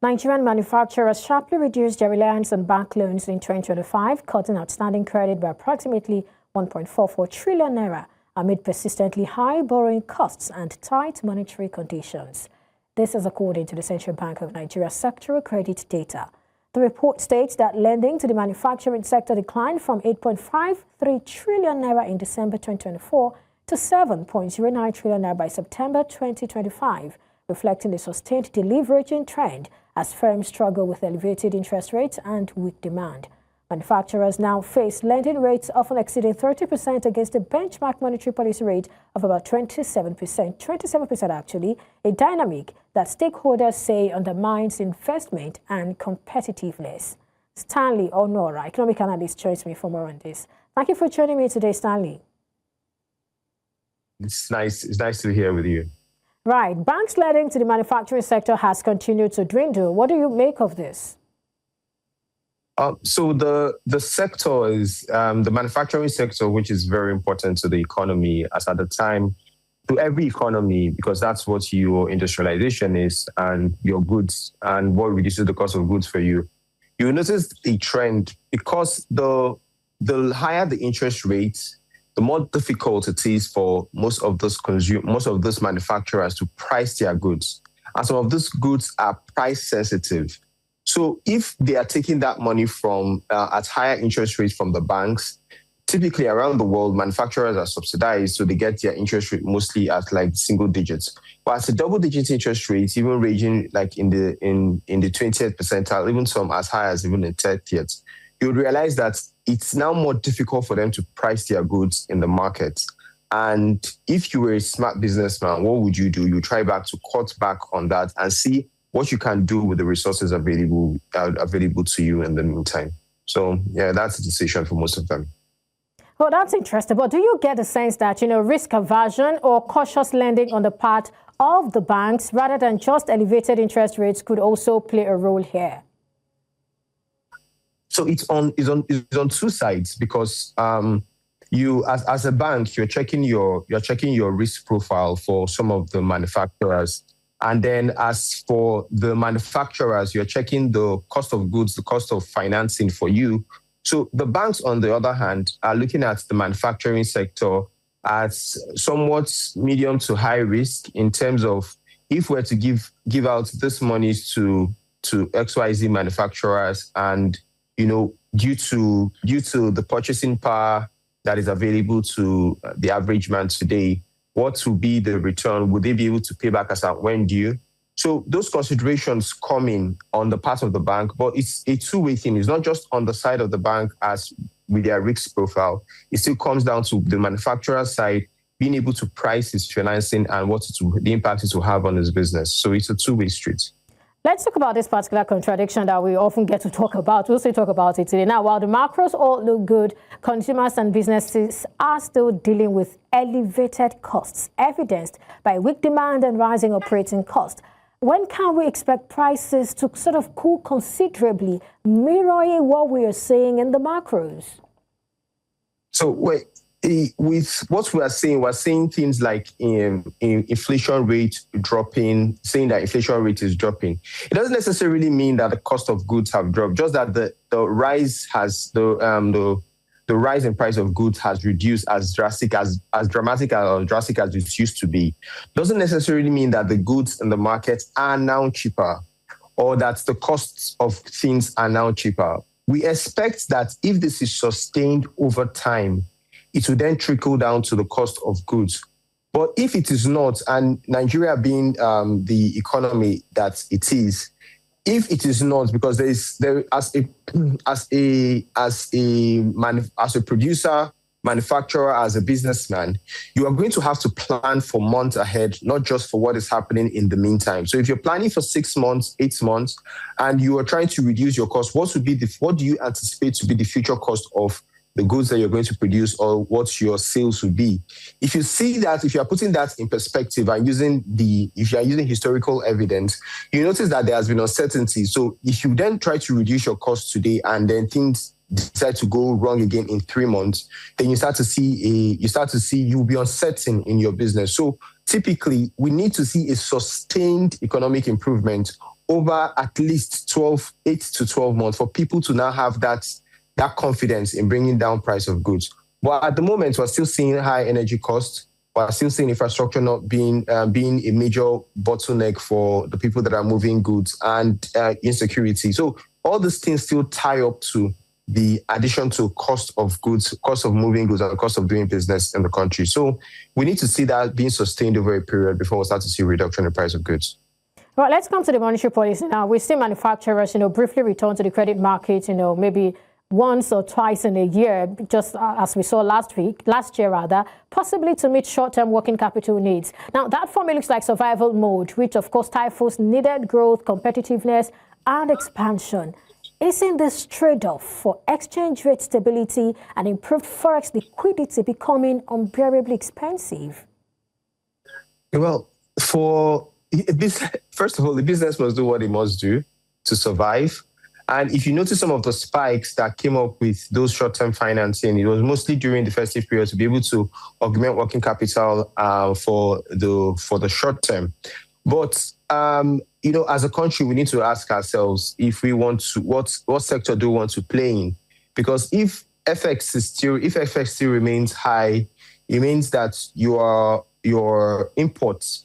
Nigerian manufacturers sharply reduced their reliance on bank loans in 2025, cutting outstanding credit by approximately 1.44 trillion naira amid persistently high borrowing costs and tight monetary conditions. This is according to the Central Bank of Nigeria's sectoral credit data. The report states that lending to the manufacturing sector declined from 8.53 trillion naira in December 2024 to 7.09 trillion naira by September 2025, reflecting the sustained deleveraging trend as firms struggle with elevated interest rates and weak demand. Manufacturers now face lending rates often exceeding 30% against the benchmark monetary policy rate of about 27% actually, a dynamic that stakeholders say undermines investment and competitiveness. Stanley Onuorah, economic analyst, joins me for more on this. Thank you for joining me today, Stanley. It's nice to be here with you. Right. Banks lending to the manufacturing sector has continued to dwindle. What do you make of this? So the sector is the manufacturing sector, which is very important to the economy as at the time, to every economy, because that's what your industrialization is and your goods and what reduces the cost of goods for you. You notice a trend because the higher the interest rates, the more difficult it is for most of those manufacturers to price their goods. And some of those goods are price sensitive. So if they are taking that money from at higher interest rates from the banks, typically around the world, manufacturers are subsidized, so they get their interest rate mostly at like single digits. But as a double-digit interest rates, even ranging like in the 20th percentile, even some as high as even the 30th, you would realize that it's now more difficult for them to price their goods in the market. And if you were a smart businessman, what would you do? You try to cut back on that and see what you can do with the resources available to you in the meantime. So yeah, that's a decision for most of them. Well, that's interesting. But do you get the sense that, risk aversion or cautious lending on the part of the banks rather than just elevated interest rates could also play a role here? So it's on two sides, because you as a bank, you're checking your risk profile for some of the manufacturers. And then as for the manufacturers, you're checking the cost of goods, the cost of financing for you. So the banks, on the other hand, are looking at the manufacturing sector as somewhat medium to high risk in terms of if we're to give out this money to XYZ manufacturers, and due to the purchasing power that is available to the average man today, what will be the return? Would they be able to pay back as at when due? So those considerations come in on the part of the bank, but it's a two-way thing. It's not just on the side of the bank as with their risk profile. It still comes down to the manufacturer side being able to price his financing and the impact it will have on his business. So it's a two-way street. Let's talk about this particular contradiction that we often get to talk about. We'll still talk about it today. Now, while the macros all look good, consumers and businesses are still dealing with elevated costs, evidenced by weak demand and rising operating costs. When can we expect prices to sort of cool considerably, mirroring what we are seeing in the macros? So with what we're seeing things like inflation rate dropping, saying that inflation rate is dropping. It doesn't necessarily mean that the cost of goods have dropped, just that the rise has the rise in price of goods has reduced as dramatic as it used to be. Doesn't necessarily mean that the goods in the market are now cheaper or that the costs of things are now cheaper. We expect that if this is sustained over time, it will then trickle down to the cost of goods. But if it is not, and Nigeria being the economy that it is, if it is not, because as a producer, manufacturer, as a businessman, you are going to have to plan for months ahead, not just for what is happening in the meantime. So if you're planning for 6 months, 8 months, and you are trying to reduce your cost, what do you anticipate to be the future cost of the goods that you're going to produce, or what your sales will be? If you see that, if you are putting that in perspective and if you are using historical evidence, you notice that there has been uncertainty. So if you then try to reduce your costs today and then things decide to go wrong again in 3 months, then you start to see you'll be uncertain in your business. So typically we need to see a sustained economic improvement over at least 8 to 12 months for people to now have that confidence in bringing down price of goods. But at the moment, we're still seeing high energy costs. We're still seeing infrastructure not being a major bottleneck for the people that are moving goods, and insecurity. So all these things still tie up to the addition to cost of goods, cost of moving goods, and cost of doing business in the country. So we need to see that being sustained over a period before we start to see a reduction in the price of goods. Well, let's come to the monetary policy now. We see manufacturers, briefly return to the credit market, maybe once or twice in a year, just as we saw last year, possibly to meet short-term working capital needs. Now, that for me looks like survival mode, which of course stifles needed growth, competitiveness, and expansion. Isn't this trade-off for exchange rate stability and improved forex liquidity becoming unbearably expensive? Well, first of all, the business must do what it must do to survive. And if you notice some of the spikes that came up with those short-term financing, it was mostly during the festive period to be able to augment working capital for the short term. But as a country, we need to ask ourselves if we want to what sector do we want to play in? Because if FX still remains high, it means that your imports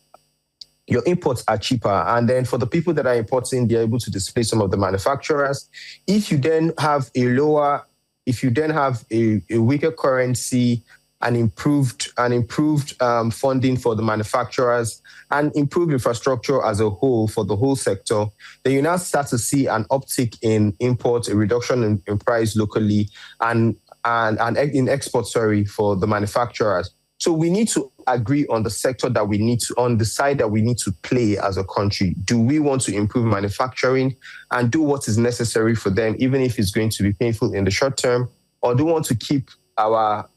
are cheaper. And then for the people that are importing, they're able to displace some of the manufacturers. If you then have a weaker currency and improved funding for the manufacturers and improved infrastructure as a whole for the whole sector, then you now start to see an uptick in imports, a reduction in price locally, and in exports, for the manufacturers. So we need to agree on the sector on the side that we need to play as a country. Do we want to improve manufacturing and do what is necessary for them, even if it's going to be painful in the short term? Or do we want to keep our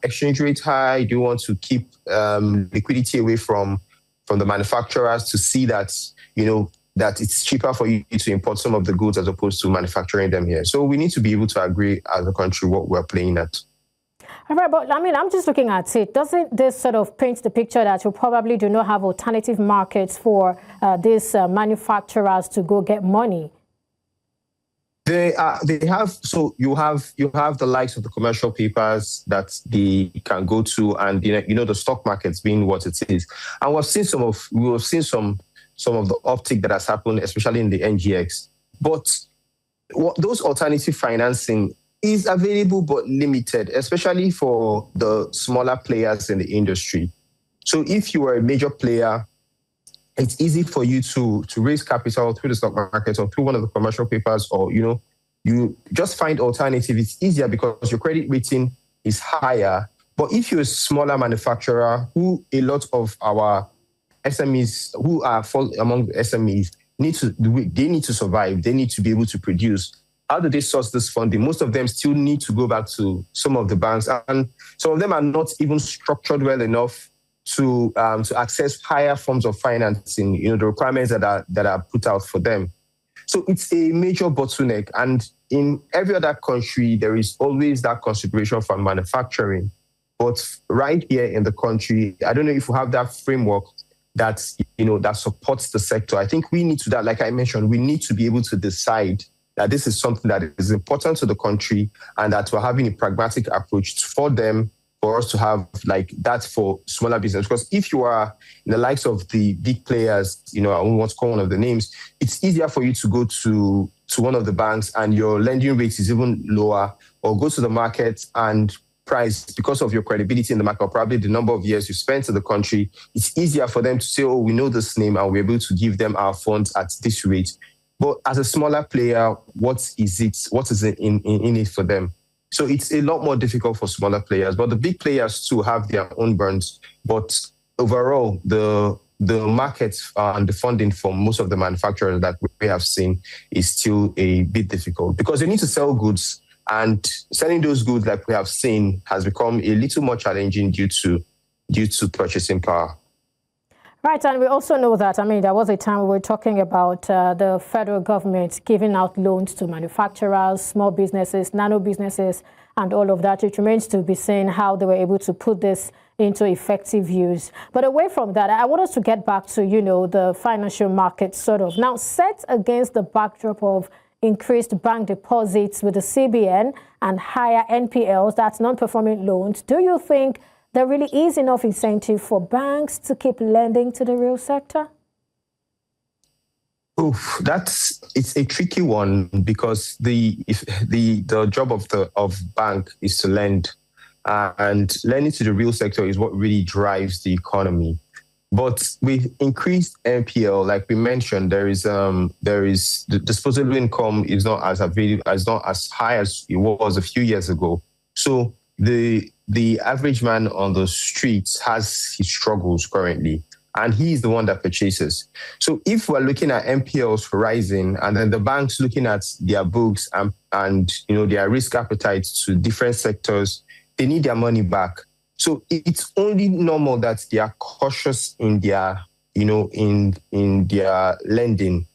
exchange rate high? Do we want to keep liquidity away from the manufacturers to see that, that it's cheaper for you to import some of the goods as opposed to manufacturing them here? So we need to be able to agree as a country what we're playing at. All right, but I'm just looking at it. Doesn't this sort of paint the picture that you probably do not have alternative markets for these manufacturers to go get money? They have. So you have the likes of the commercial papers that they can go to, and the stock markets being what it is. And we've seen some of the uptick that has happened, especially in the NGX. But those alternative financing is available but limited, especially for the smaller players in the industry. So if you are a major player, it's easy for you to raise capital through the stock market or through one of the commercial papers, or you just find alternative. It's easier because your credit rating is higher. But if you're a smaller manufacturer, who a lot of our SMEs who fall among the SMEs they need to survive. They need to be able to produce. How do they source this funding? Most of them still need to go back to some of the banks, and some of them are not even structured well enough to access higher forms of financing. The requirements that are put out for them. So it's a major bottleneck, and in every other country there is always that consideration for manufacturing. But right here in the country, I don't know if we have that framework that supports the sector. I think we need to that, like I mentioned, we need to be able to decide that this is something that is important to the country, and that we're having a pragmatic approach for them, for us to have like that for smaller business. Because if you are in the likes of the big players, I won't want to call one of the names, it's easier for you to go to one of the banks and your lending rate is even lower, or go to the market and price because of your credibility in the market, or probably the number of years you spent in the country. It's easier for them to say, oh, we know this name and we're able to give them our funds at this rate. But as a smaller player, what is it in it for them? So it's a lot more difficult for smaller players. But the big players too have their own burns. But overall, the markets and the funding for most of the manufacturers that we have seen is still a bit difficult, because they need to sell goods, and selling those goods, like we have seen, has become a little more challenging due to purchasing power. Right, and we also know that, there was a time we were talking about the federal government giving out loans to manufacturers, small businesses, nano businesses, and all of that. It remains to be seen how they were able to put this, into effective use. But away from that, I want us to get back to, the financial market sort of. Now, set against the backdrop of increased bank deposits with the CBN and higher NPLs, that's non-performing loans, do you think there really is enough incentive for banks to keep lending to the real sector? It's a tricky one, because the job of bank is to lend, and lending to the real sector is what really drives the economy. But with increased NPL, like we mentioned, there is the disposable income is not as high as it was a few years ago. So the average man on the streets has his struggles currently, and he is the one that purchases. So if we're looking at NPLs rising, and then the banks looking at their books and their risk appetite to different sectors, they need their money back. So it's only normal that they are cautious in their, in their lending.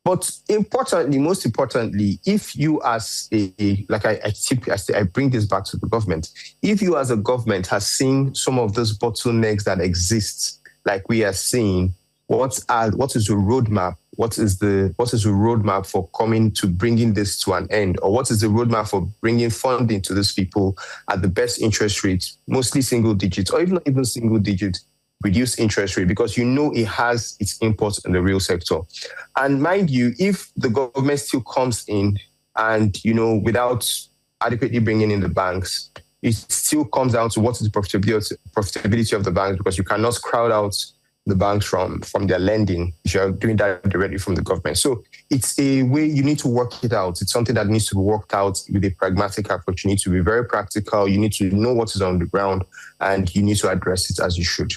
But most importantly, if you as I bring this back to the government, if you as a government has seen some of those bottlenecks that exist, like we are seeing, what is the roadmap? What is the roadmap for coming to bringing this to an end? Or what is the roadmap for bringing funding to these people at the best interest rates, mostly single digits, or even single digit reduced interest rate, because it has its imports in the real sector. And mind you, if the government still comes in and, without adequately bringing in the banks, it still comes down to what is the profitability of the banks, because you cannot crowd out the banks from their lending if you're doing that directly from the government. So it's a way you need to work it out. It's something that needs to be worked out with a pragmatic approach. You need to be very practical. You need to know what is on the ground, and you need to address it as you should.